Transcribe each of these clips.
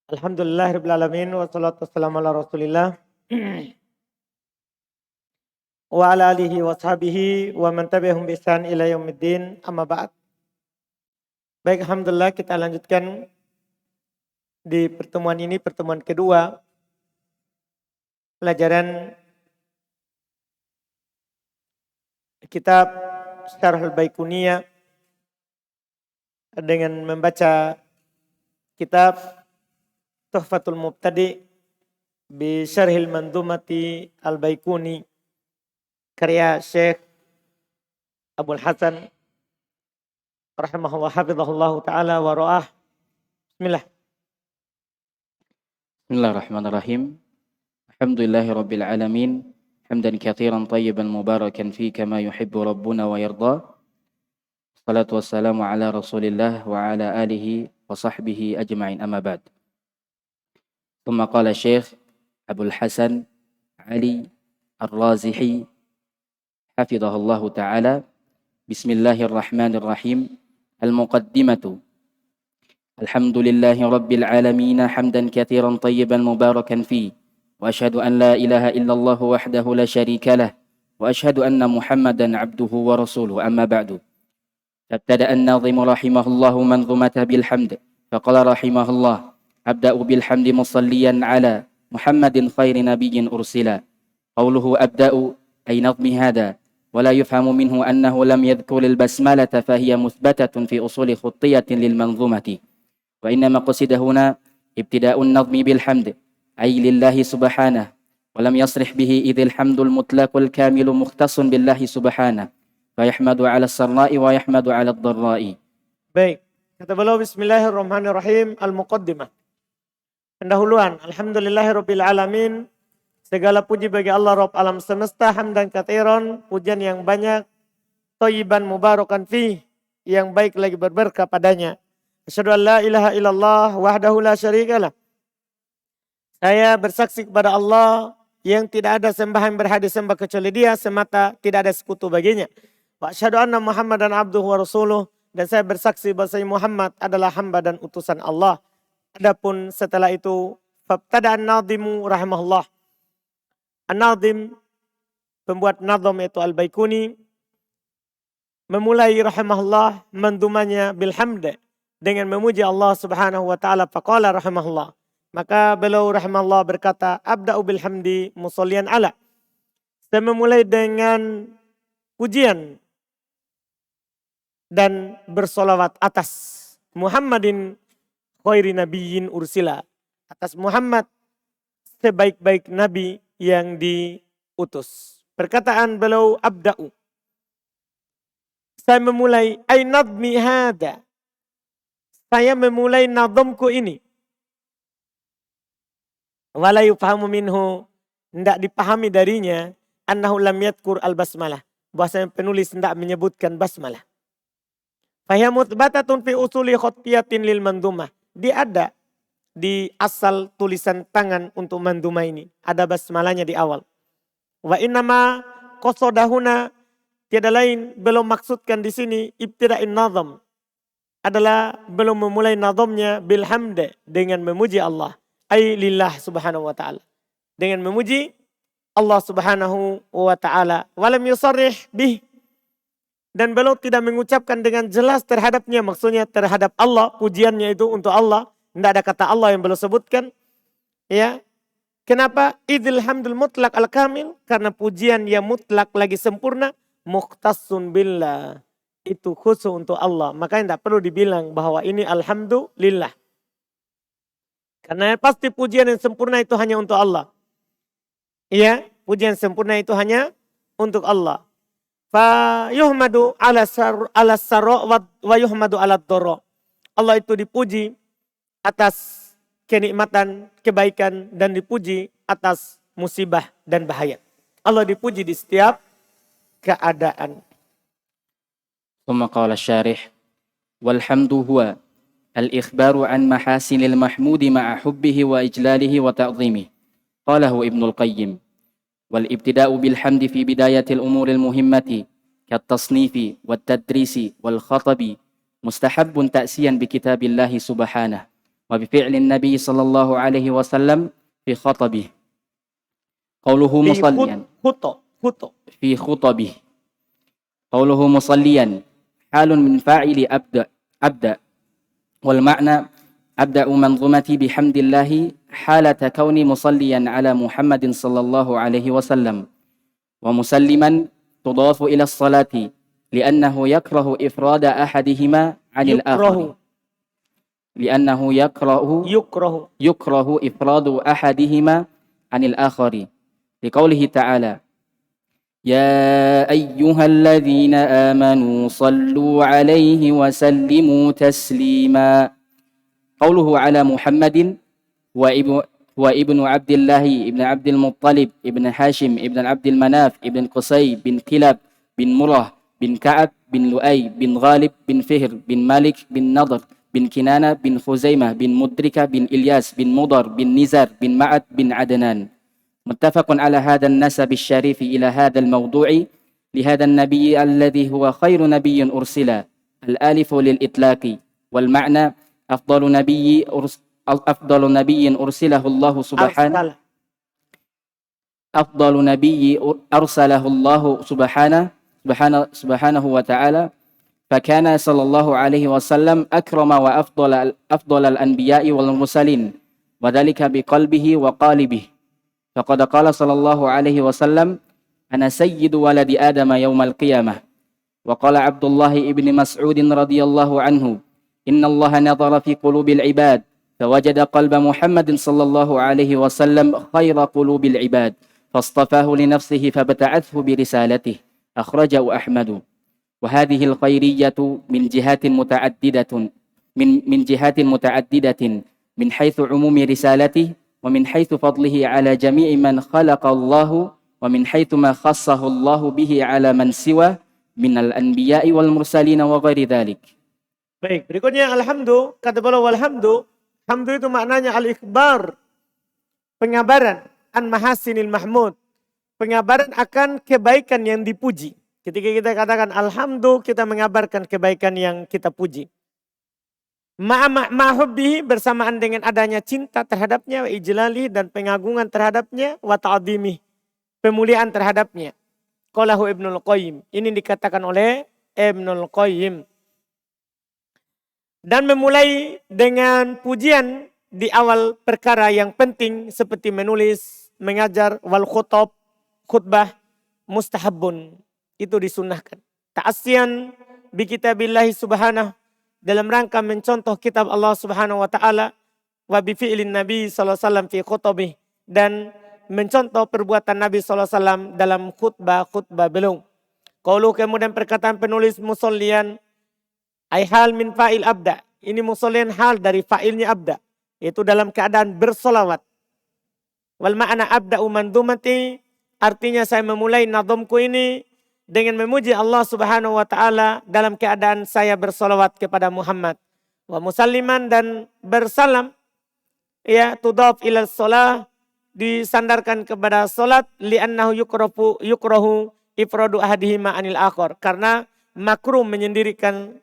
Alhamdulillahirabbil alamin wassalatu wassalamu ala Rasulillah wa ala alihi wa sahbihi wa man tabi'ahum bi ihsan ila yaumiddin amma ba'd. Baik, alhamdulillah kita lanjutkan di pertemuan ini, pertemuan kedua pelajaran kitab Syarhul Baiquniyah dengan membaca kitab Tuhfatul Mubtadi bi Syarhil Manzumati Al-Baiquni karya Syekh Abdul Hasan rahimahullah hafizahullah taala wa ra'ah. Bismillah. Bismillahirrahmanirrahim. Alhamdulillahirabbil alamin. Hamdan katsiran tayyiban mubarakan fi kama yuhibbu rabbuna wa yarda. Wassalatu wassalamu ala Rasulillah wa ala alihi wa sahbihi ajma'in, amma ba'd. ثم قال الشيخ أبو الحسن علي الرازحي حفظه الله تعالى: بسم الله الرحمن الرحيم. المقدمة: الحمد لله رب العالمين حمدا كثيرا طيبا مباركا فيه، وأشهد أن لا إله إلا الله وحده لا شريك له، وأشهد أن محمدا عبده ورسوله، أما بعد. فابتدأ الناظم رحمه الله منظومته بالحمد فقال رحمه الله: أبدأ بالحمد مصليا على محمد خير نبي أرسلا. قوله أبدأ أي نظم هذا، ولا يفهم منه أنه لم يذكر البسملة، فهي مثبتة في أصول خطية للمنظومة، وإنما قصد هنا ابتداء النظم بالحمد أي لله سبحانه، ولم يصرح به إذ الحمد المطلق الكامل مختص بالله سبحانه، فيحمد على السراء ويحمد على الضراء. Baik, kata beliau bismillahirrahmanirrahim, al-muqaddimah. Pendahuluan, alhamdulillahirabbil alamin. Segala puji bagi Allah Rabb alam semesta, hamdan katsiran, pujian yang banyak, thayyiban mubarakan fi, yang baik lagi berberkah padanya. Asyhadu an la ilaha illallah wahdahu la syarikalah. Saya bersaksi kepada Allah yang tidak ada sembahan berhak disembah kecuali Dia semata, tidak ada sekutu baginya. Wa asyhadu anna Muhammadan abduhu wa rasuluh, dan saya bersaksi bahwa Muhammad adalah hamba dan utusan Allah. Adapun setelah itu, fabtada an-nadhimu rahimahullah. An-nadhim, pembuat nadham yaitu Al-Baiquni, memulai rahimahullah mandumanya bilhamd, dengan memuji Allah subhanahu wa ta'ala. Faqala rahimahullah, maka beliau rahimahullah berkata, abda'u bilhamdi musallian ala. Saya memulai dengan pujian dan bersolawat atas Muhammadin khairi nabiyyin ursila, atas Muhammad sebaik-baik nabi yang diutus. Perkataan beliau abda'u, saya memulai ay nadmi hada, saya memulai nadhamku ini. Wala yufahamu minhu, tidak dipahami darinya, annahu lam yadhkur al-basmalah, bahwasanya penulis tidak menyebutkan basmalah. Fahiya muthbatatun fi usuli khottiyatin lil mandumah. Dia ada di asal tulisan tangan untuk mandumah ini. Ada basmalahnya di awal. Wa innama qasodahuna, tiada lain belum maksudkan di sini ibtida'in nazam, adalah belum memulai nazamnya bilhamd, dengan memuji Allah. Ay lillah subhanahu wa ta'ala, dengan memuji Allah subhanahu wa ta'ala. Walam yusarrih bih, dan beliau tidak mengucapkan dengan jelas terhadapnya, maksudnya terhadap Allah, pujiannya itu untuk Allah. Tidak ada kata Allah yang beliau sebutkan. Ya, kenapa? Idzil hamdul mutlaq al-kamil, karena pujian yang mutlak lagi sempurna, mukhtassun billah, itu khusus untuk Allah. Makanya tidak perlu dibilang bahwa ini alhamdulillah. Karena pasti pujian yang sempurna itu hanya untuk Allah. Iya, pujian sempurna itu hanya untuk Allah. Fa yuhmadu ala sarra wa yuhmadu ala dharra. Allah itu dipuji atas kenikmatan, kebaikan, dan dipuji atas musibah dan bahaya. Allah dipuji di setiap keadaan. ثم قال الشارح: والحمد هو الإخبار عن محاسن المحمود مع حبه وإجلاله وتعظيمه. قاله ابن القيم: والابتداء بالحمد في بداية الأمور المهمة كالتصنيف والتدريس والخطب مستحب تأسيا بكتاب الله سبحانه، وبفعل النبي صلى الله عليه وسلم في خطبه. قوله Fi مصليا khuto. في خطبه. قوله مصليا حال من فاعل أبدأ والمعنى أبدأ منظومتي بحمد الله حالة كوني مصليا على محمد صلى الله عليه وسلم. ومسلما تضاف إلى الصلاة لأنه يكره إفراد أحدهما عن الآخر لأنه يكره إفراد أحدهما عن الآخر لقوله تعالى يا أيها الذين آمنوا صلوا عليه وسلموا تسليما. قوله على محمد وابن عبد الله ابن عبد المطلب ابن هاشم ابن عبد المناف ابن قصي بن كلاب بن مرة بن كعب بن لؤي بن غالب بن فهر بن مالك بن نضر بن كنانة بن خزيمة بن مدركة بن إلياس بن مضر بن نزار بن معد بن عدنان. متفق على هذا النسب الشريف إلى هذا الموضوع لهذا النبي الذي هو خير نبي أرسل الآلف للإطلاق والمعنى أفضل نبي أرسله الله سبحانه أفضل نبي أرسله الله سبحانه وتعالى فكان صلى الله عليه وسلم أكرم وأفضل الأنبياء والمرسلين وذلك بقلبه وقالبه. فقد قال صلى الله عليه وسلم أنا سيد ولد آدم يوم القيامة. وقال عبد الله ابن مسعود رضي الله عنه إن الله نظر في قلوب العباد فوجد قلب محمد صلى الله عليه وسلم خير قلوب العباد فاصطفاه لنفسه فابتعثه برسالته. أخرجه أحمد. وهذه الخيرية من جهات متعددة من حيث عموم رسالته ومن حيث فضله على جميع من خلق الله ومن حيث ما خصه الله به على من سوى من الأنبياء والمرسلين وغير ذلك. Baik, berikutnya alhamdu, kata beliau walhamdu. Hamdu itu maknanya al-ikhbar, pengabaran an mahasinil mahmud, pengabaran akan kebaikan yang dipuji. Ketika kita katakan alhamdu, kita mengabarkan kebaikan yang kita puji. Ma'hubbihi bersamaan dengan adanya cinta terhadapnya, wa ijlali dan pengagungan terhadapnya, wa ta'adhimi, pemuliaan terhadapnya. Qalahu Ibnul Qayyim. Ini dikatakan oleh Ibnul Qayyim. Dan memulai dengan pujian di awal perkara yang penting seperti menulis, mengajar, wal khutbah mustahabun. Itu disunnahkan. Ta'asyan bi kitabillahi subhanahu, dalam rangka mencontoh kitab Allah subhanahu wa ta'ala, wa bi fi'lin Nabi SAW fi khutbah, dan mencontoh perbuatan Nabi SAW dalam khutbah beliau. Qaulu, kemudian perkataan penulis musollian, ay hal min fa'il abda. Ini musollian hal dari fa'ilnya abda. Itu dalam keadaan bersolawat. Wal ma'ana abda'u mandumati, artinya saya memulai nadhamku ini dengan memuji Allah subhanahu wa ta'ala dalam keadaan saya bersolawat kepada Muhammad. Wa musalliman, dan bersalam, ya, tudaf ila sholah, disandarkan kepada solat, li'annahu yukrahu ifradu ahadihima anil akhar, karena makruh menyendirikan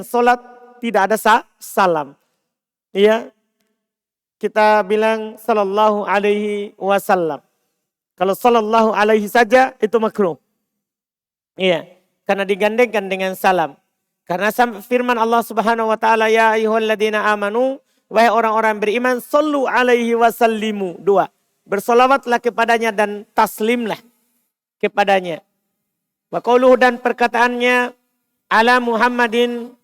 solat tidak ada salam. Ya, kita bilang sallallahu alaihi wasallam. Kalau sallallahu alaihi saja itu makruh. Iya, karena digandengkan dengan salam. Karena firman Allah Subhanahu wa taala, ya ayyuhalladzina amanu, wahai orang-orang beriman, sallu alaihi wasallimu. 2. Bersolawatlah kepadanya dan taslimlah kepadanya. Wa qauluhu, dan perkataannya, ala Muhammadin,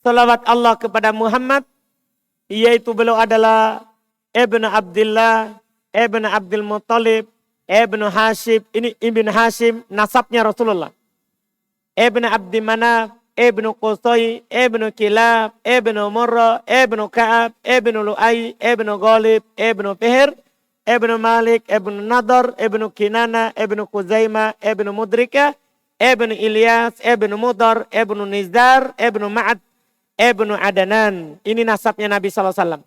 salawat Allah kepada Muhammad, yaitu beliau adalah Ibnu Abdullah, Ibnu Abdul Muttalib, Ibnu Hashim, ini Ibnu Hashim, nasabnya Rasulullah. Ibnu Abdi Manaf, Ibnu Qusay, Ibnu Kilab, Ibnu Murrah, Ibnu Ka'ab, Ibnu Lu'ay, Ibnu Ghalib, Ibnu Fihr, Ibnu Malik, Ibnu Nadar, Ibnu Kinana, Ibnu Khuzaimah, Ibnu Mudrikah, Ibnu Ilyas, Ibnu Mudar, Ibnu Nizar, Ibnu Ma'ad, Ibnu Adanan. Ini nasabnya Nabi SAW.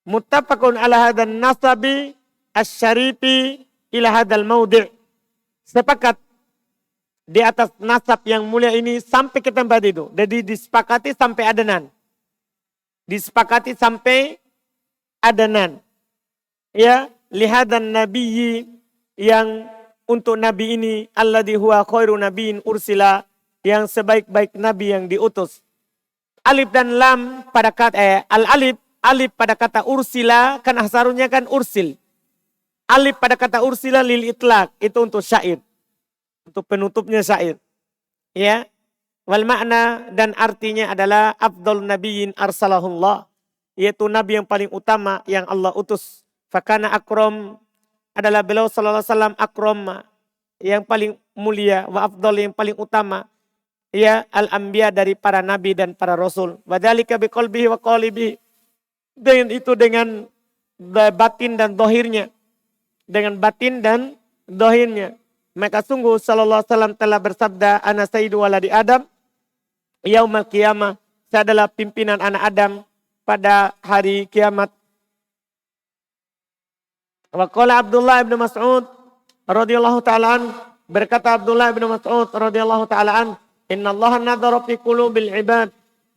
Muttafaqun ala hadan nasabi asyarifi ila hadal maudi'. Sepakat di atas nasab yang mulia ini sampai ke tempat itu. Jadi disepakati sampai Adanan. disepakati sampai adanan. Ya, lihadan nabiyyi, yang untuk nabi ini, alladzi huwa khairu nabiyyin ursila, yang sebaik-baik nabi yang diutus. Alif dan lam pada kata alif pada kata ursila, kan asarunnya kan ursil. Alif pada kata ursila lil itlaq, itu untuk syair. Untuk penutupnya syair. Ya. Wal makna dan artinya adalah afdal nabiyyin arsalahullah, yaitu nabi yang paling utama yang Allah utus. Fakana akram, adalah beliau sallallahu alaihi wasallam akram, yang paling mulia, wa afdal, yang paling utama, ya, al-anbiya, dari para nabi dan para rasul. Wa dzalika biqalbihi wa qalibihi, dengan itu dengan batin dan dohirnya, dengan batin dan dohirnya. Maka sungguh sallallahu alaihi wasallam telah bersabda, ana sayyidu waladi Adam yaumal qiyamah, saya adalah pimpinan anak Adam pada hari kiamat. Wa qala Abdullah bin Mas'ud radhiyallahu ta'ala an, berkata Abdullah bin Mas'ud radhiyallahu ta'ala an, innallaha nadhara fi qulubil ibad,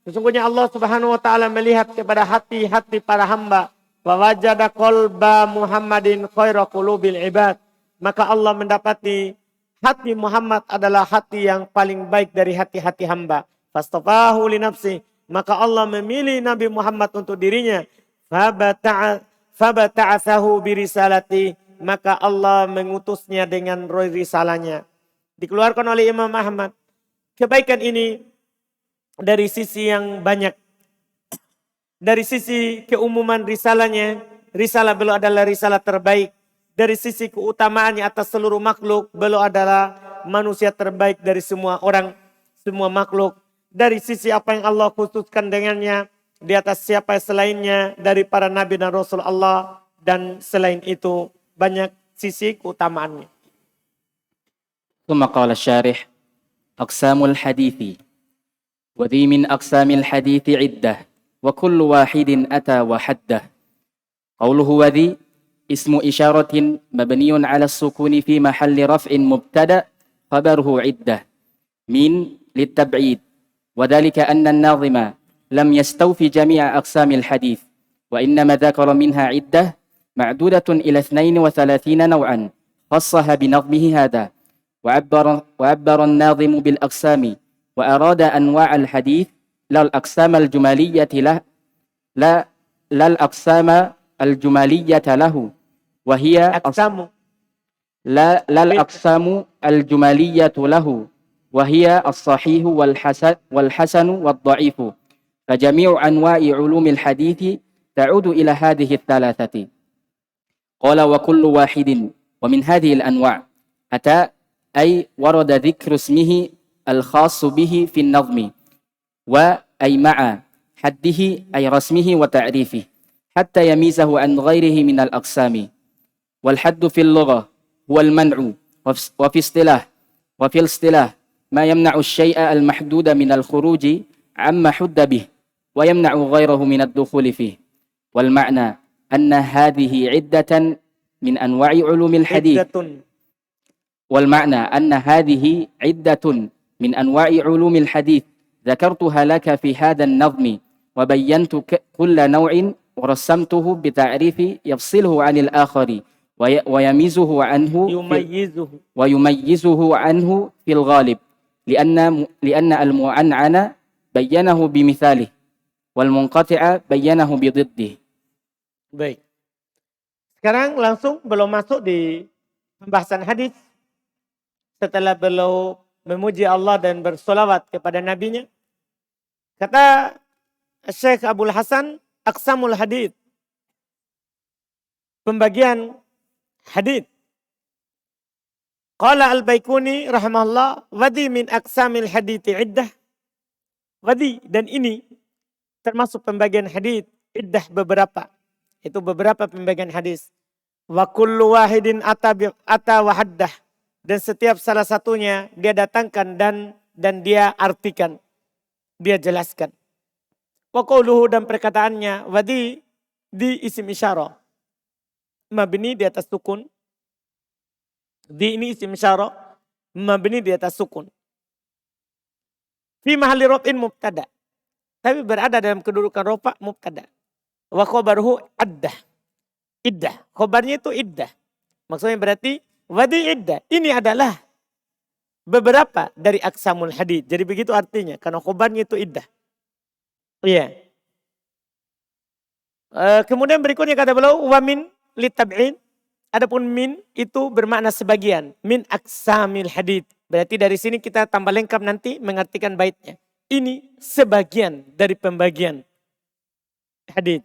sesungguhnya Allah Subhanahu wa taala melihat kepada hati-hati para hamba. Wa wajada qalba Muhammadin khaira qulubil ibad, maka Allah mendapati hati Muhammad adalah hati yang paling baik dari hati-hati hamba. Fastafahu li nafsi, maka Allah memilih Nabi Muhammad untuk dirinya. Fabata'athahu birisalati, maka Allah mengutusnya dengan risalahnya. Dikeluarkan oleh Imam Ahmad. Kebaikan ini dari sisi yang banyak. Dari sisi keumuman risalahnya, risalah beliau adalah risalah terbaik. Dari sisi keutamaannya atas seluruh makhluk, beliau adalah manusia terbaik dari semua orang, semua makhluk. Dari sisi apa yang Allah khususkan dengannya di atas siapa selainnya dari para nabi dan rasul Allah, dan selain itu banyak sisi keutamaannya. ثم قال الشارح أقسام الحديث وذي من أقسام الحديث عدة وكل واحد أتى وحده. قوله وذي اسم إشارة مبني على السكون في محل رفع مبتدأ خبره عدة من للتبعيد، وذلك أن الناظم لم يستوفي جميع أقسام الحديث، وإنما ذكر منها عدة معدودة إلى 32 نوعا خصها بنظمه هذا. وعبر الناظم بالأقسام وأراد أنواع الحديث لا الأقسام الجمالية له، لا الأقسام الجمالية له، وهي لا الأقسام الجمالية له، وهي الصحيح والحسن والضعيف. فجميع أنواع علوم الحديث تعود إلى هذه الثلاثة. قال وكل واحد ومن هذه الأنواع أتى أي ورد ذكر اسمه الخاص به في النظم، وأي مع حده أي رسمه وتعريفه حتى يميزه عن غيره من الأقسام. والحد في اللغة هو المنع، وفي الاصطلاح ما يمنع الشيء المحدود من الخروج عما حد به ويمنع غيره من الدخول فيه. والمعنى أن هذه عدة من أنواع علوم الحديث والمعنى أن هذه عدة من أنواع علوم الحديث ذكرتها لك في هذا النظم، وبينت كل نوع ورسمته بتعريف يفصله عن الآخر ويميزه عنه في الغالب، لأن المعنعن بينه بمثاله والمنقطع بينه بضده. Baik. Sekarang langsung belum masuk di pembahasan hadis. Setelah beliau memuji Allah dan bersolawat kepada nabinya, kata Syekh Abdul Hasan, aqsamul hadith, pembagian hadith. Qala al-Baikuni rahimahullah, wadi min aqsamil hadithi iddah. Wadi, dan ini termasuk pembagian hadith, iddah beberapa. Itu beberapa pembagian hadis. Wa kullu wahidin ata wa haddah. Dan setiap salah satunya dia datangkan dan dia artikan. Dia jelaskan. Wa qawluhu, dan perkataannya wadi di isim isyarah. Mabni di atas sukun. Di ini isim isyarah. Mabni di atas sukun. Fi mahalli raf'in mubtada. tapi berada dalam kedudukan rofa mubtada. Wa khobaruhu addah. Iddah. Khobarnya itu iddah. Maksudnya berarti wadi iddah. Ini adalah beberapa dari aksamul hadith. Jadi begitu artinya. Karena khobarnya itu iddah. Iya. Kemudian berikutnya kata beliau. Wa min litab'in. Adapun min itu bermakna sebagian. Min aksamil hadith. Berarti dari sini kita tambah lengkap nanti mengartikan baitnya. Ini sebagian dari pembagian hadith.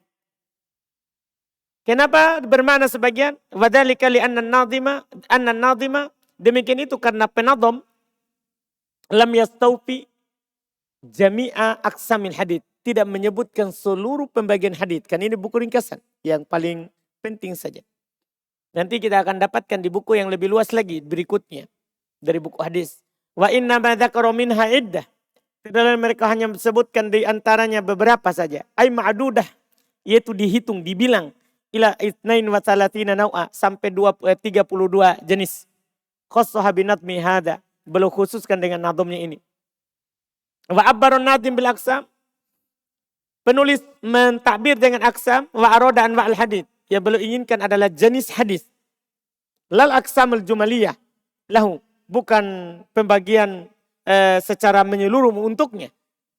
Kenapa bermakna sebagian? Wadzalika li anna an-nadhima demikian itu karena penadham lam yastawfi jami'a aqsamil hadith, tidak menyebutkan seluruh pembagian hadith. Kan ini buku ringkasan yang paling penting saja. Nanti kita akan dapatkan di buku yang lebih luas lagi berikutnya dari buku hadis. Wa inna ma dzakara minha iddah. Padahal mereka hanya sebutkan di antaranya beberapa saja. Ay ma'dudah, yaitu dihitung, dibilang ila itsnain wa salatina naw'a, sampai 32 jenis. Khassaha binadmi hada, beliau khususkan dengan nadhamnya ini. Wa abbaron nadim bil aqsam, penulis mentakbir dengan aqsam, wa arada anwa al hadith, yang beliau inginkan adalah jenis hadis. Lal aqsamul jumaliyah lahu, bukan pembagian secara menyeluruh untuknya.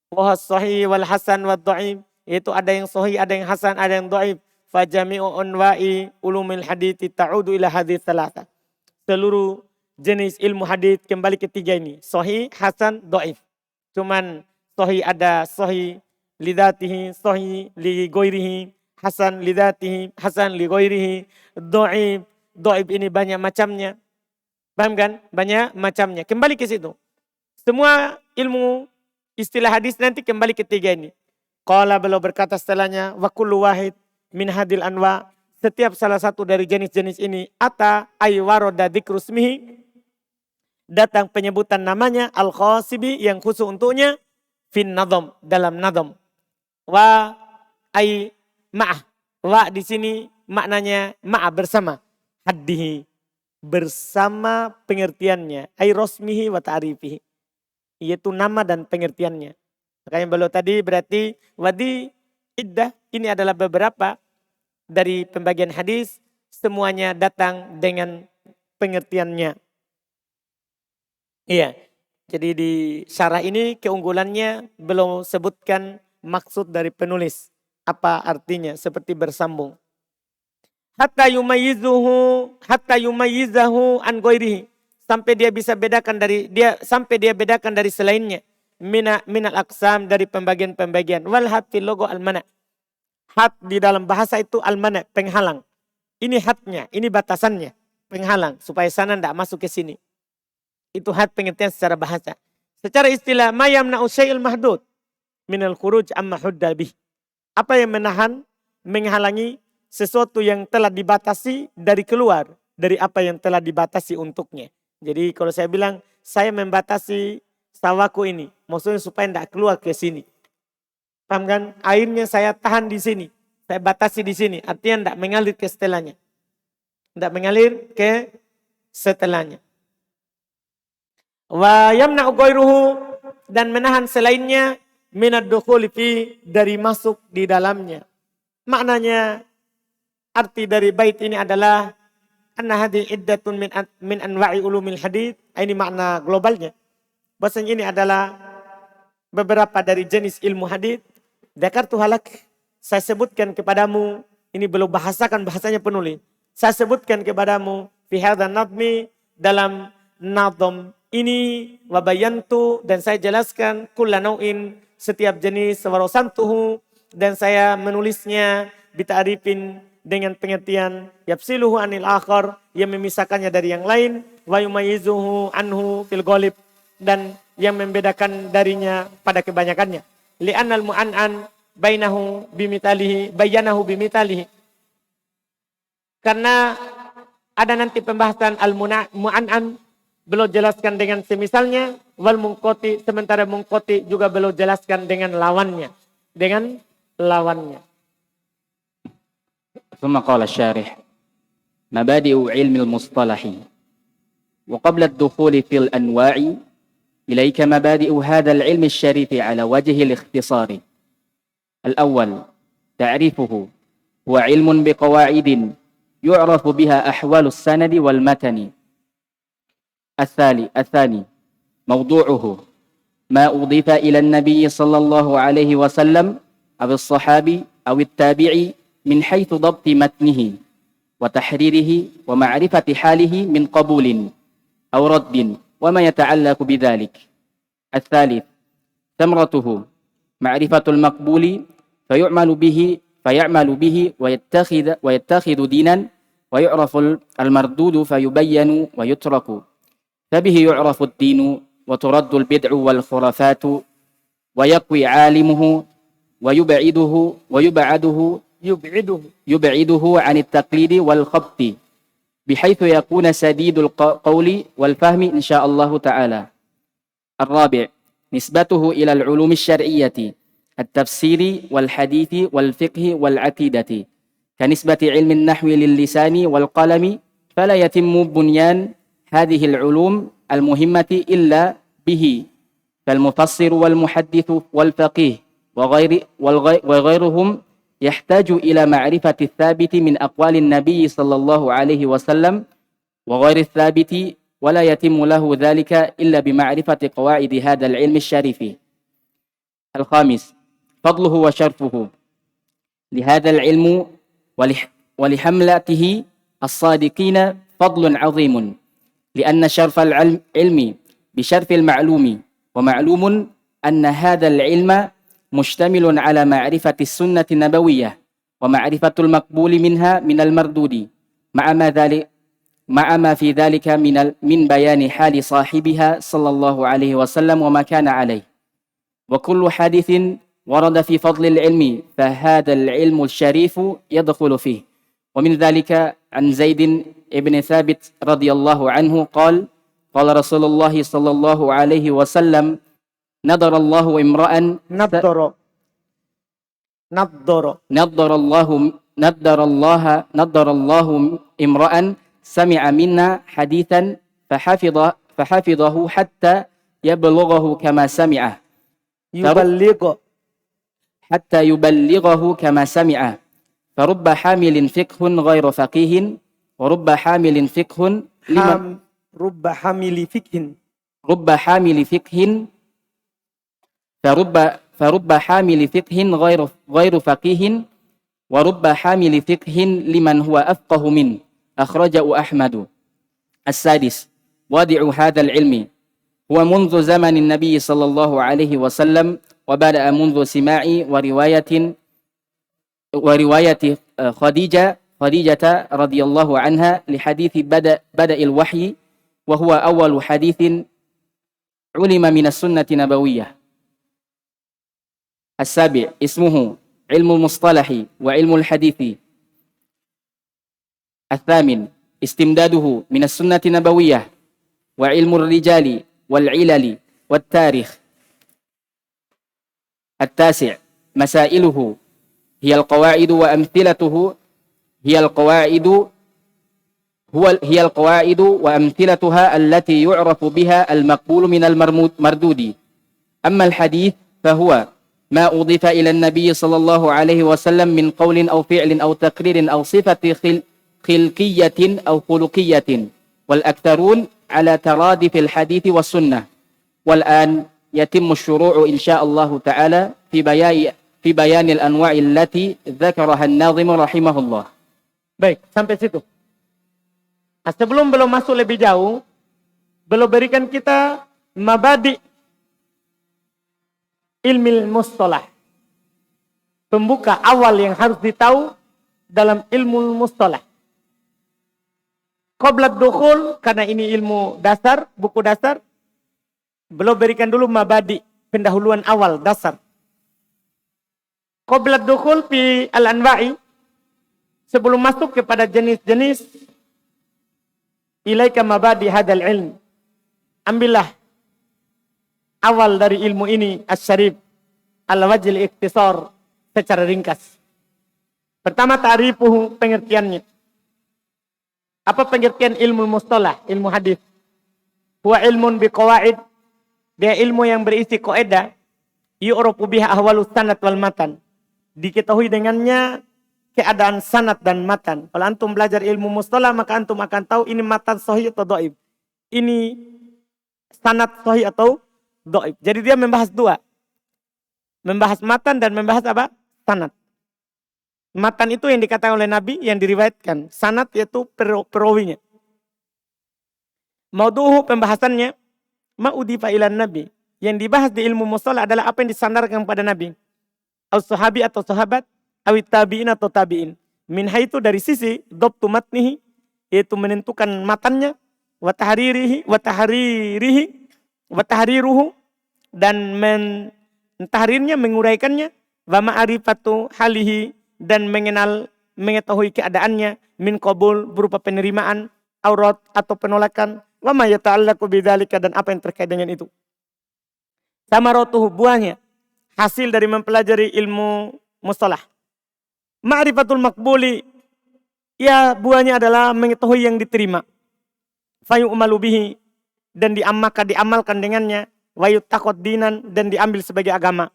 Wa sahih wal hasan wad dhaif, yaitu ada yang sahih, ada yang hasan, ada yang dhaif. Fa jami'u anwa'i ulumil hadits ta'udu ila hadits thalatha. Seluruh jenis ilmu hadits kembali ketiga ini, sahih, hasan, dhaif. Cuman sahih ada sahih lidatihi, sahih li ghairihi, hasan lidatihi, hasan li ghairihi, dhaif. Dhaif ini banyak macamnya. Paham kan? Banyak macamnya. Kembali ke situ. Semua ilmu istilah hadis nanti kembali ketiga ini. Qala, beliau berkata setelahnya, wa kullu wahid min hadil anwa, setiap salah satu dari jenis-jenis ini, ata ay warada dzikru ismihi, datang penyebutan namanya, al-khasibi, yang khusus untuknya, fin nadham, dalam nadham. Wa ay ma'ah, wa di sini maknanya ma'a, bersama, haddihi, bersama pengertiannya, ay rosmihi wa ta'rifihi, yaitu nama dan pengertiannya. Makanya beliau tadi berarti wadi iddah ini adalah beberapa dari pembagian hadis, semuanya datang dengan pengertiannya. Iya. Jadi di syarah ini keunggulannya belum sebutkan maksud dari penulis. Apa artinya? Seperti bersambung. Hatta yumayyizahu an ghairihi, sampai dia bisa bedakan dari selainnya, minal aqsam, dari pembagian-pembagian. Wal had fil logo al mana, had di dalam bahasa itu al mana, penghalang. Ini hadnya, ini batasannya, penghalang supaya sana tidak masuk ke sini. Itu had pengertian secara bahasa. Secara istilah, ma yamna'u syai'il mahdud minal khuruj amma hudda bih, apa yang menahan, menghalangi sesuatu yang telah dibatasi dari keluar dari apa yang telah dibatasi untuknya. Jadi kalau saya bilang saya membatasi sawaku ini, maksudnya supaya tidak keluar ke sini. Paham kan? Airnya saya tahan di sini, saya batasi di sini, artinya tidak mengalir ke setelahnya. Tidak mengalir ke setelahnya. Wa yamna'u ghairuhu, dan menahan selainnya, minad dukhuli fi, dari masuk di dalamnya. Maknanya, arti dari bait ini adalah anna hadhihi iddatun min anwa'i ulumil hadits. Ini makna globalnya. Bahasanya ini adalah beberapa dari jenis ilmu hadits. Dzakartu halak, saya sebutkan kepadamu, ini belum bahasakan bahasanya penulis. Saya sebutkan kepadamu fi hadzal nadmi, dalam nadham ini, wa bayantu, dan saya jelaskan kulla nau'in, setiap jenis, wa rasamtuhu, dan saya menulisnya bita'rifin, dengan pengertian yafsiluhu anil akhar, yang memisahkannya dari yang lain, wa yumayyizuhu anhu fil ghalib, dan yang membedakan darinya pada kebanyakannya. Li'annal mu'an'an bainahu bimitalihi, bayanahu bimitalihi, karena ada nanti pembahasan al-mu'an'an, beliau jelaskan dengan semisalnya, wal mungkoti, sementara mungkoti juga beliau jelaskan dengan lawannya, ثم قال الشارح مبادئ علم المصطلح وقبل الدخول في الأنواع إليك مبادئ هذا العلم الشريف على وجه الاختصار الأول تعريفه هو علم بقواعد يعرف بها أحوال السند والمتن. الثاني موضوعه ما أضيف إلى النبي صلى الله عليه وسلم أو الصحابي أو التابعي من حيث ضبط متنه وتحريره ومعرفة حاله من قبول أو رد وما يتعلق بذلك. الثالث ثمرته معرفة المقبول فيعمل به ويتخذ دينا، ويعرف المردود فيبين ويترك، فبه يعرف الدين وترد البدع والخرافات، ويقوي عالمه ويبعده عن التقليد والخبط، بحيث يكون سديد القول والفهم إن شاء الله تعالى. الرابع نسبته إلى العلوم الشرعية، التفسير والحديث والفقه والعقيدة، كنسبة علم النحو للسان والقلم، فلا يتم بنيان هذه العلوم المهمة إلا به، فالمفسر والمحدث والفقيه وغيرهم يحتاج إلى معرفة الثابت من أقوال النبي صلى الله عليه وسلم وغير الثابت، ولا يتم له ذلك إلا بمعرفة قواعد هذا العلم الشريف. الخامس فضله وشرفه لهذا العلم ولحملته الصادقين فضل عظيم، لأن شرف العلم بشرف المعلوم، ومعلوم أن هذا العلم مشتمل على معرفة السنة النبوية ومعرفة المقبول منها من المردود، مع ما في ذلك من بيان حال صاحبها صلى الله عليه وسلم وما كان عليه. وكل حديث ورد في فضل العلم فهذا العلم الشريف يدخل فيه. ومن ذلك عن زيد بن ثابت رضي الله عنه قال: قال رسول الله صلى الله عليه وسلم: نضر الله امرأ امرأ سمع منا حديثا فحفظه حتى يبلغه كما سمعه، فرب حامل فقه غير فقيه، ورب حامل فقه فرب حامل فقه غير فقيه، ورب حامل فقه لمن هو أفقه منه، أخرجه أحمد. السادس وادع هذا العلم هو منذ زمن النبي صلى الله عليه وسلم، وبدأ منذ سماع ورواية خديجة رضي الله عنها لحديث بدأ الوحي، وهو أول حديث علم من السنة النبوية. السابع اسمه علم المصطلح وعلم الحديث. الثامن استمداده من السنة النبوية وعلم الرجال والعلل والتاريخ. التاسع مسائله هي القواعد وأمثلته هي القواعد وأمثلتها التي يعرف بها المقبول من المردود. أما الحديث فهو ما أضيف إلى النبي صلى الله عليه وسلم من قول أو فعل أو تقرير أو صفة خلقية أو خلقية، والأكثرون على ترادف الحديث والسنة. والآن يتم الشروع إن شاء الله تعالى في بيان الأنواع التي ذكرها الناظم رحمه الله. Baik, sampai situ. Nah, sebelum masuk lebih jauh, belum berikan kita mabadi ilmu mustalah. Pembuka awal yang harus ditahu dalam ilmu mustalah. Qabla dukhul, karena ini ilmu dasar, buku dasar, belum berikan dulu mabadi, pendahuluan awal, dasar. Qabla dukhul fi al-anwa'i, sebelum masuk kepada jenis-jenis, ilaika mabadi hadal ilm. Ambillah awal dari ilmu ini, as-syarif, ala wajil ikhtisar, secara ringkas. Pertama, ta'rifuhu, pengertiannya. Apa pengertian ilmu mustalah, ilmu hadis? Huwa ilmun biqawaid, dia ilmu yang berisi kaidah, yu'rafu biha ahwalus sanad wal matan, diketahui dengannya keadaan sanad dan matan. Kalau antum belajar ilmu mustalah maka antum akan tahu ini matan sahih atau dhaif. Ini sanad sahih atau dhaif. Jadi dia membahas dua. Membahas matan dan membahas apa? Sanad. Matan itu yang dikatakan oleh Nabi yang diriwayatkan. Sanad yaitu perawinya. Maudu'uhu pembahasannya ma'udifa ilan Nabi. Yang dibahas di ilmu mustalah adalah apa yang disandarkan kepada Nabi. Al-sahabi atau sahabat, awit tabi'in atau tabi'in. Min haitu dari sisi dhabtu matnihi, yaitu menentukan matannya, wa tahriruhu, dan mentahrirnya, menguraikannya, wa ma'arifatu halihi, dan mengetahui keadaannya, min qabul berupa penerimaan, aurat atau penolakan, wa ma yata'allaqu bidzalika, dan apa yang terkait dengan itu. Samaratuhu, buahnya, hasil dari mempelajari ilmu mustalah. Ma'rifatul makbuli, ya buahnya adalah mengetahui yang diterima. Fayu'malu bihi, dan diamalkan dengannya. Wayuttaqad dinan, dan diambil sebagai agama.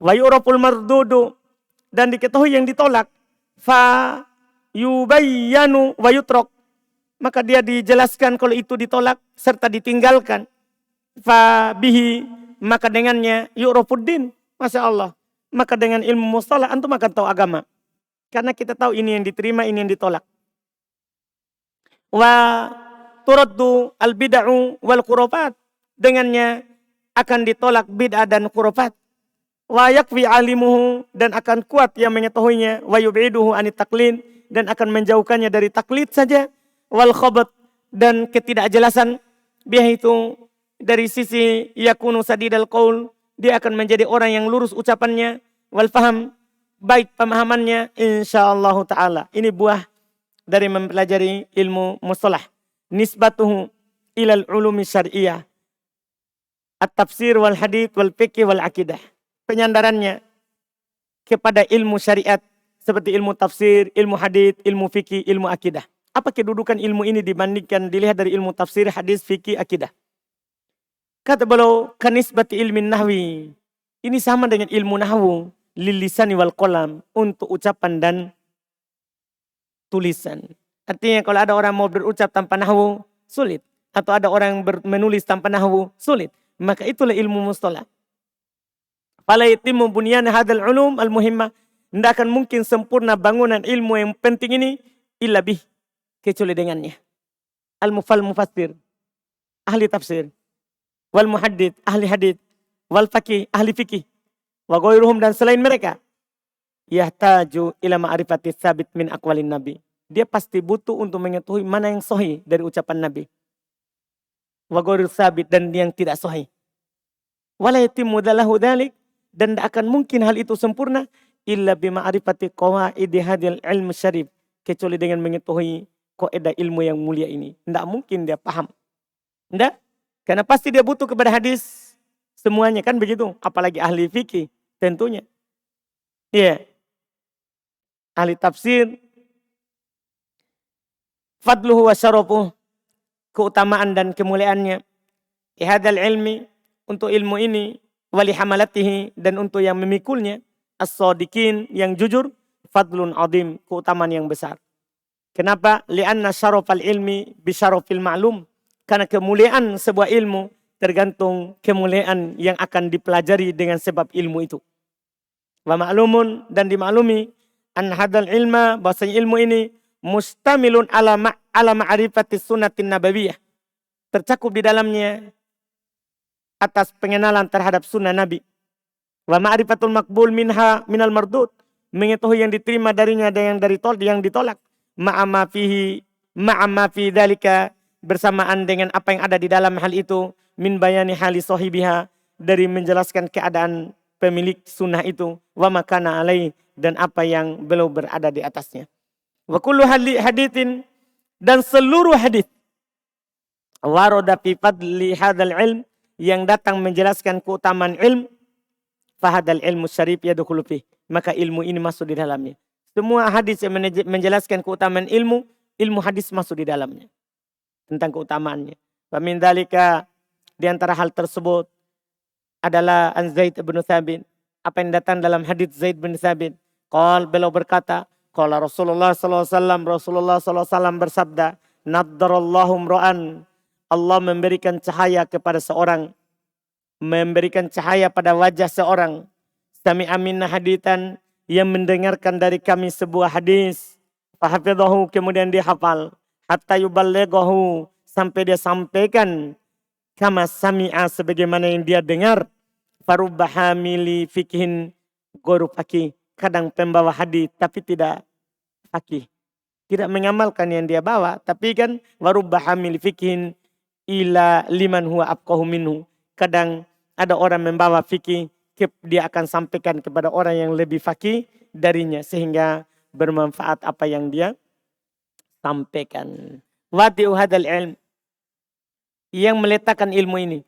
Wayu'raful mardudu, dan diketahui yang ditolak. Fa yubayyanu wayutrok, maka dia dijelaskan kalau itu ditolak serta ditinggalkan. Fa bihi, maka dengannya yu'rafuddin. Masya Allah. Maka dengan ilmu mustalah antum akan tahu agama. Karena kita tahu ini yang diterima, ini yang ditolak. Wa turaddu al-bid'u wal khurafat. Dengannya akan ditolak bid'ah dan khurafat. Wa yakfi alimuhu, dan akan kuat yang mengetahuinya. Wa yub'iduhu anit taqlid, dan akan menjauhkannya dari taklid saja. Wal khabat, dan ketidakjelasan. Biha itu dari sisi yakunu sadidal qaul, dia akan menjadi orang yang lurus ucapannya. Wal faham, baik pemahamannya, insyaallah ta'ala. Ini buah dari mempelajari ilmu mustalah. Nisbatuhu ilal ulumi syar'iyah. At-tafsir wal hadith wal fiqh wal akidah. Penyandarannya kepada ilmu syariat. Seperti ilmu tafsir, ilmu hadith, ilmu fikih, ilmu akidah. Apa kedudukan ilmu ini dibandingkan dilihat dari ilmu tafsir, hadith, fikih, akidah? Kata beliau, kanisbati ilmin nahwi. Ini sama dengan ilmu nahwu. Lilisani wal qalam, untuk ucapan dan tulisan. Artinya kalau ada orang mau berucap tanpa nahwu, sulit. Atau ada orang menulis tanpa nahwu, sulit. Maka itulah ilmu mustalah. Fala yatimmu bunyan hadzal ulum al muhimmah. Tidak akan mungkin sempurna bangunan ilmu yang penting ini illa bih, kecuali dengannya. Al mufassir, ahli tafsir. Wal muhaddid, ahli hadith. Wal faqih, ahli fikih. Wa ghairuhum, dan selain mereka. Yahtaju ila ma'rifati tsabit min aqwalin nabi. Dia pasti butuh untuk mengetahui mana yang sahih dari ucapan Nabi. Wa ghairu tsabit, dan yang tidak sahih. Wala yatimmu dalahu dzalik, dan tidak akan mungkin hal itu sempurna illa bi ma'rifati qawaidi hadil ilmu syarif, kecuali dengan mengetahui kaidah ilmu yang mulia ini. Tidak mungkin dia paham. Tidak. Karena pasti dia butuh kepada hadis semuanya, kan begitu. Apalagi ahli fikih tentunya. Iya. Ahli tafsir. Fadluhu wa syarafuh, keutamaan dan kemuliaannya. Ihadal ilmi, untuk ilmu ini. Wali hamalatihi, dan untuk yang memikulnya. As-sadiqin, yang jujur. Fadlun adim, keutamaan yang besar. Kenapa? Lianna syarafal ilmi bisyarafil ma'lum. Karena kemuliaan sebuah ilmu tergantung kemuliaan yang akan dipelajari dengan sebab ilmu itu. Wa ma'lumun, dan dimaklumi an hadzal ilma, bahwasanya ilmu ini mustamilun ala ma'rifati sunnatin nabawiyah. Tercakup di dalamnya atas pengenalan terhadap sunnah Nabi. Wa ma'rifatul makbul minal mardud, mengetahui yang diterima darinya dan yang ditolak. Ma'ama fi dzalika, bersamaan dengan apa yang ada di dalam hal itu, min bayani hali sahibiha, dari menjelaskan keadaan pemilik sunnah itu, wa makana alai, dan apa yang belum berada di atasnya. Wa kullu hadithin, dan seluruh hadith warada fi fadli hadzal ilm, yang datang menjelaskan keutamaan ilm, fahadal ilmu syarif yadkhulu fi, maka ilmu ini masuk di dalamnya. Semua hadis yang menjelaskan keutamaan ilmu hadis masuk di dalamnya. Tentang keutamaannya. Wa min dzalika, di antara hal tersebut adalah an Zaid bin Thabit, apa yang datang dalam hadits Zaid bin Thabit, Beliau berkata, qala Rasulullah sallallahu alaihi wasallam, Rasulullah sallallahu alaihi wasallam bersabda, naddarallahu imra'an, Allah memberikan cahaya kepada seorang, memberikan cahaya pada wajah seorang, sami'a minna hadithan, yang mendengarkan dari kami sebuah hadis, fahafidhahu, kemudian dia hafal, hatta yuballighahu, sampai dia sampaikan, kama sami'a, sebagaimana yang dia dengar, farubba hamili fikhin guru fakih, kadang pembawa hadis tapi tidak fakih, tidak mengamalkan yang dia bawa, tapi kan warubba hamili fikhin ila liman huwa afqahu minhu, kadang ada orang membawa fikih, dia akan sampaikan kepada orang yang lebih fakih darinya, sehingga bermanfaat apa yang dia sampaikan. Wadi'u hadal ilm, yang meletakkan ilmu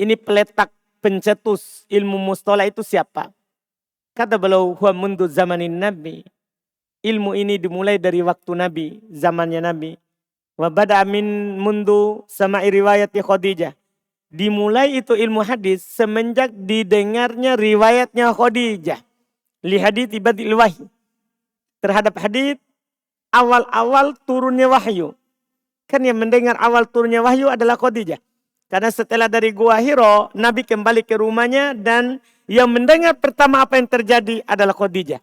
ini peletak pencetus ilmu mustalah itu siapa? Kata beliau, huwa mundu zamanin Nabi. Ilmu ini dimulai dari waktu Nabi, zamannya Nabi. Wa bada min mundu sama'i riwayati Khadijah. Dimulai itu ilmu hadis semenjak didengarnya riwayatnya Khadijah. Li hadits ibadil wahyi. Terhadap hadis awal-awal turunnya wahyu. Kan yang mendengar awal turunnya wahyu adalah Khadijah. Karena setelah dari Gua Hiro, Nabi kembali ke rumahnya dan yang mendengar pertama apa yang terjadi adalah Khadijah.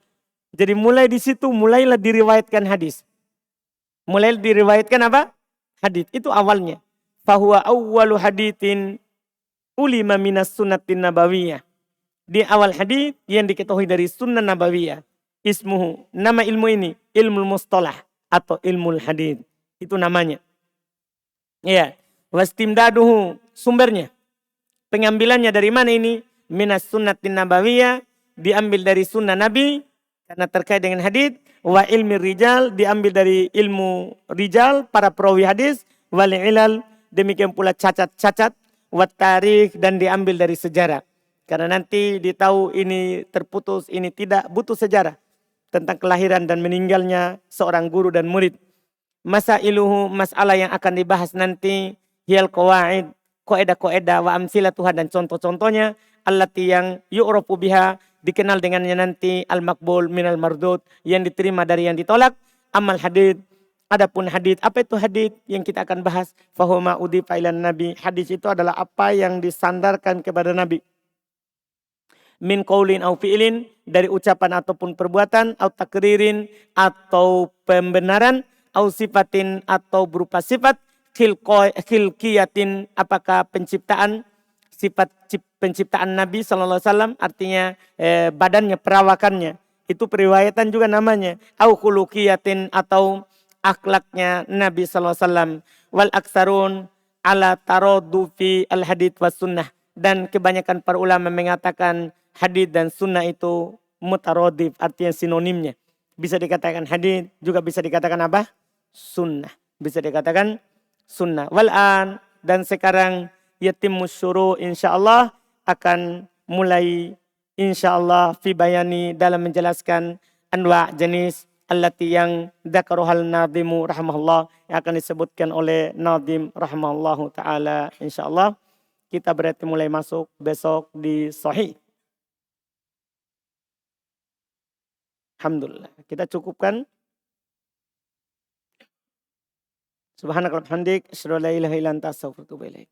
Jadi mulai di situ mulailah diriwayatkan hadis. Mulai diriwayatkan apa? Hadis. Itu awalnya. Fahuwa awwalu hadithin ulima minas sunnatin nabawiyah. Di awal hadis yang diketahui dari sunnah nabawiyah. Ismuhu. Nama ilmu ini. Ilmu mustalah. Atau ilmu hadis. Itu namanya. Ya. Wastimdaduhu. Sumbernya. Pengambilannya dari mana ini? Minas sunnatin nabawiyah. Diambil dari sunnah Nabi. Karena terkait dengan hadis. Wa ilmi rijal. Diambil dari ilmu rijal. Para perawi hadis. Wal ilal. Demikian pula cacat-cacat. Wa tarikh. Dan diambil dari sejarah. Karena nanti ditahu ini terputus. Ini tidak butuh sejarah. Tentang kelahiran dan meninggalnya seorang guru dan murid. Masailuhu. Masalah yang akan dibahas nanti. Hiyal qawaid. Koedah-koedah wa amsilatuha, dan contoh-contohnya. Allati yang yu'rafu biha, dikenal dengannya nanti al-maqbul minal mardud, yang diterima dari yang ditolak. Amal hadith, adapun hadith, apa itu hadith yang kita akan bahas? Fahuma udhifa ilan nabi, hadith itu adalah apa yang disandarkan kepada Nabi. Min qaulin au fi'lin, dari ucapan ataupun perbuatan, au takririn atau pembenaran, au sifatin atau berupa sifat, khilqiyatin, apakah penciptaan, sifat penciptaan Nabi SAW, artinya badannya, perawakannya. Itu periwayatan juga namanya. Au khuluqiyatin, atau akhlaknya Nabi SAW. Wal aksarun ala taraddu fi al hadith was sunnah. Dan kebanyakan para ulama mengatakan hadith dan sunnah itu mutaradif, artinya sinonimnya. Bisa dikatakan hadith, juga bisa dikatakan apa? Sunnah. Bisa dikatakan sunnah. Wal'an, dan sekarang yatimmus syuru, insyaallah akan mulai insyaallah fi bayani, dalam menjelaskan anwa jenis allati yang dzakaruhal nadimu rahimahullah, yang akan disebutkan oleh nadim rahimahullahu taala. Insyaallah kita berarti mulai masuk besok di sahih. Alhamdulillah. Kita cukupkan. Subhanakallahumma hamdik, asyhadu an la ilaha illa anta, astaghfiruka wa atubu ilaik.